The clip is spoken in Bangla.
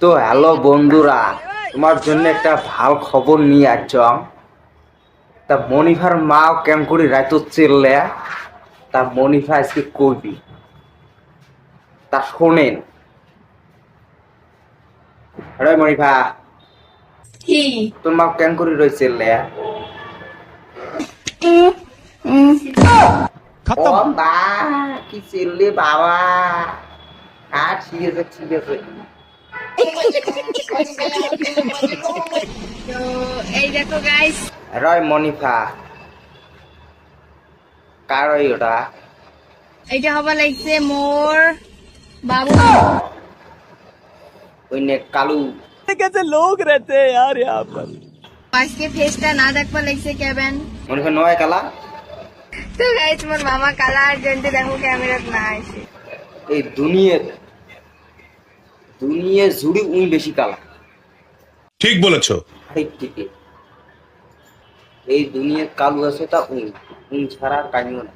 তো হ্যালো বন্ধুরা, তোমার জন্য একটা ভাল খবর নিয়ে আসছাম। তা মনিফার মা কেন করে রাইত চিল্লে তা মনিফা আজকে কইবি তা শোনেন। আরে মনিফা, কি তোর মা কেন করে রই চিল্লে? ও মা কি চিল্লি বাবা। ঠিক আছে ঠিক আছে। তো এই দেখো গাইস, রয় মনিফা কার ওই ওটা? এইটা হবা লাগছে মোর বাবু। ওই নে কালু। कैसे लोग रहते हैं यार यहाँ पर। আজকে ফেসটা না দেখবা লাগছে কেবেন। মনিফা নয় কালা। তো গাইস মোর মামা কালার জেন্টে দেখো ক্যামেরাত না আসে। এই দুনিয়ে জুড়ি উই বেশি কালা। ঠিক বলেছো। ঠিক ঠিক। এই দুনিয়ার কালু আছে তা উই ছাড়া কামিও না।